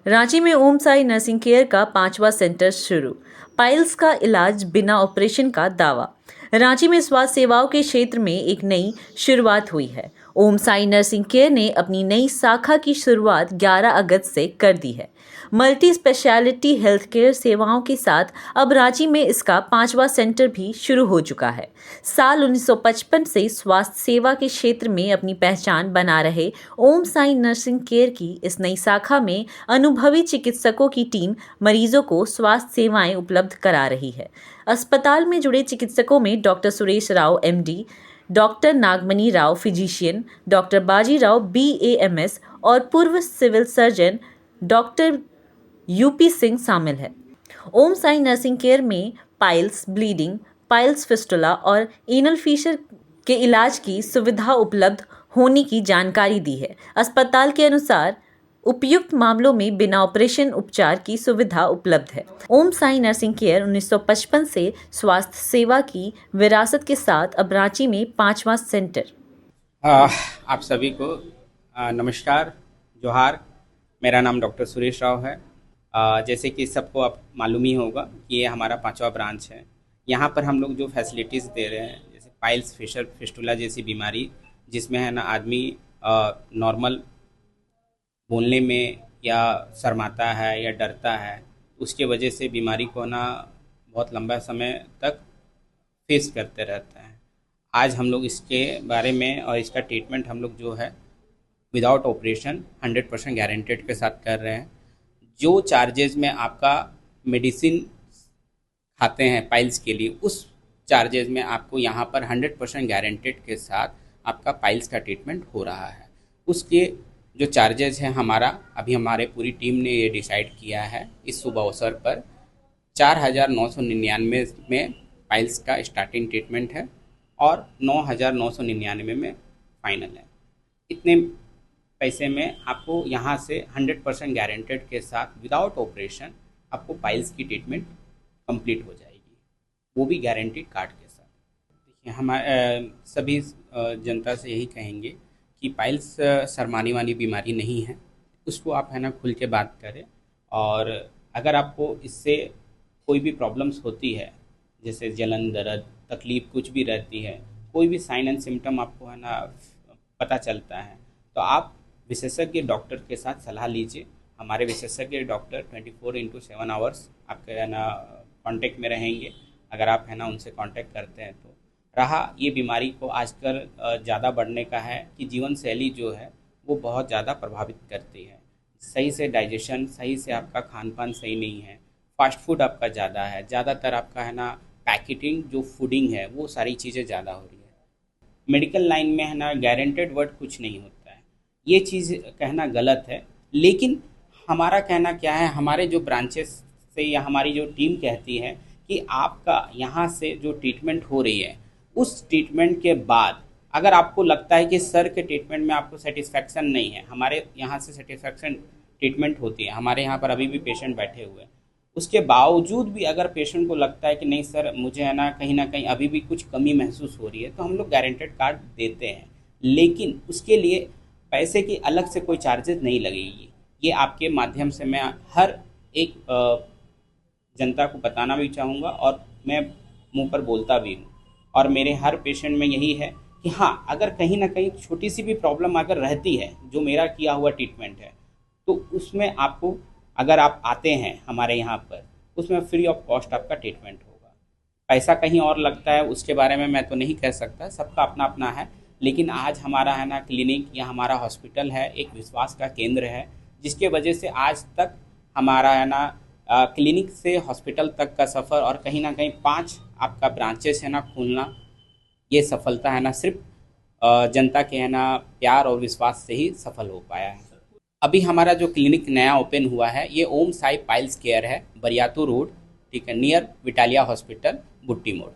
रांची में ओम Sai nursing care का 5वां सेंटर शुरू। पाइल्स का इलाज बिना ऑपरेशन का दावा। रांची में स्वास्थ्य सेवाओं के क्षेत्र में एक नई शुरुआत हुई है। ओम साई नर्सिंग केयर ने अपनी नई शाखा की शुरुआत 11 अगस्त से कर दी है। मल्टी स्पेशलिटी हेल्थ केयर सेवाओं के साथ अब रांची में इसका 5वां सेंटर भी शुरू हो चुका है। साल 1955 से स्वास्थ्य सेवा के क्षेत्र में अपनी पहचान बना रहे ओम साई नर्सिंग केयर की इस नई शाखा में अनुभवी चिकित्सकों की टीम मरीजों को स्वास्थ्य सेवाएं उपलब्ध करा रही है। अस्पताल में जुड़े चिकित्सकों में doctor Suresh Rao MD, doctor Nagamani Rao physician, doctor Bajirao BAMS और पूर्व civil surgeon doctor UP Singh शामिल है। ओम साई नर्सिंग केयर में पाइल्स ब्लीडिंग, पाइल्स फिस्टुला और एनल फिशर के इलाज की सुविधा उपलब्ध होने की जानकारी दी है। अस्पताल के अनुसार उपयुक्त मामलों में बिना ऑपरेशन उपचार की सुविधा उपलब्ध है। ओम साई नर्सिंग केयर 1955 से स्वास्थ्य सेवा की विरासत के साथ अब रांची में 5वां सेंटर। आप सभी को नमस्कार, जोहार। मेरा नाम डॉक्टर सुरेश राव है। जैसे कि सबको आप मालूम ही होगा कि ये हमारा 5वां ब्रांच है। यहाँ पर हम लोग जो फैसिलिटीज़ दे रहे हैं, जैसे पाइल्स फिस्टुला जैसी बीमारी, जिसमें है ना आदमी नॉर्मल बोलने में या शर्माता है या डरता है, उसके वजह से बीमारी को ना बहुत लंबा समय तक फेस करते रहता है। आज हम लोग इसके बारे में और इसका ट्रीटमेंट हम लोग जो है विदाउट ऑपरेशन 100% गारंटेड के साथ कर रहे हैं। जो चार्जेस में आपका मेडिसिन खाते हैं पाइल्स के लिए, उस चार्जेस में आपको यहाँ पर 100% गारंटेड के साथ आपका पाइल्स का ट्रीटमेंट हो रहा है। उसके जो चार्जेस हैं अभी हमारे पूरी टीम ने ये डिसाइड किया है इस शुभ अवसर पर 4,999 में पाइल्स का स्टार्टिंग ट्रीटमेंट है और 9,999 में फाइनल है। इतने पैसे में आपको यहाँ से 100% गारंटेड के साथ विदाउट ऑपरेशन आपको पाइल्स की ट्रीटमेंट कंप्लीट हो जाएगी, वो भी गारंटीड कार्ड के साथ। देखिए, हमारे सभी जनता से यही कहेंगे कि पाइल्स शर्माने वाली बीमारी नहीं है, उसको आप है ना खुल के बात करें। और अगर आपको इससे कोई भी प्रॉब्लम्स होती है, जैसे जलन, दर्द, तकलीफ़ कुछ भी रहती है, कोई भी साइन एंड सिम्टम आपको है ना पता चलता है, तो आप विशेषज्ञ डॉक्टर के साथ सलाह लीजिए। हमारे विशेषज्ञ डॉक्टर 24/7 आवर्स आपके है ना कांटेक्ट में रहेंगे। अगर आप है ना उनसे कांटेक्ट करते हैं तो रहा ये बीमारी को आजकल ज़्यादा बढ़ने का है कि जीवन शैली जो है वो बहुत ज़्यादा प्रभावित करती है। सही से डाइजेशन, सही से आपका खान पान सही नहीं है, फास्ट फूड आपका ज़्यादा है, ज़्यादातर आपका है ना पैकेटिंग जो फूडिंग है वो सारी चीज़ें ज़्यादा हो रही है। मेडिकल लाइन में है ना गारंटेड वर्ड कुछ नहीं होता है, ये चीज़ कहना गलत है। लेकिन हमारा कहना क्या है, हमारे जो ब्रांचेस से या हमारी जो टीम कहती है कि आपका यहाँ से जो ट्रीटमेंट हो रही है, उस ट्रीटमेंट के बाद अगर आपको लगता है कि सर के ट्रीटमेंट में आपको सेटिस्फैक्शन नहीं है, हमारे यहाँ से सेटिस्फैक्शन ट्रीटमेंट होती है। हमारे यहाँ पर अभी भी पेशेंट बैठे हुए हैं, उसके बावजूद भी अगर पेशेंट को लगता है कि नहीं सर मुझे है ना कहीं अभी भी कुछ कमी महसूस हो रही है, तो हम लोग गारंटेड कार्ड देते हैं। लेकिन उसके लिए पैसे की अलग से कोई चार्जेस नहीं लगेगी। ये आपके माध्यम से मैं हर एक जनता को बताना भी चाहूँगा और मैं मुंह पर बोलता भी हूँ। और मेरे हर पेशेंट में यही है कि हाँ, अगर कहीं ना कहीं छोटी सी भी प्रॉब्लम अगर रहती है जो मेरा किया हुआ ट्रीटमेंट है, तो उसमें आपको अगर आप आते हैं हमारे यहाँ पर, उसमें फ्री ऑफ कॉस्ट आपका ट्रीटमेंट होगा। पैसा कहीं और लगता है उसके बारे में मैं तो नहीं कह सकता, सबका अपना अपना है। लेकिन आज हमारा है ना क्लिनिक या हमारा हॉस्पिटल है, एक विश्वास का केंद्र है, जिसके वजह से आज तक हमारा है ना क्लिनिक से हॉस्पिटल तक का सफ़र और कहीं ना कहीं 5 आपका ब्रांचेस है ना खोलना, ये सफलता है ना सिर्फ जनता के है ना प्यार और विश्वास से ही सफल हो पाया है। अभी हमारा जो क्लिनिक नया ओपन हुआ है, ये ओम साई पाइल्स केयर है, बरियातू रोड, ठीक है, नियर विटालिया हॉस्पिटल, बुट्टी मोड़।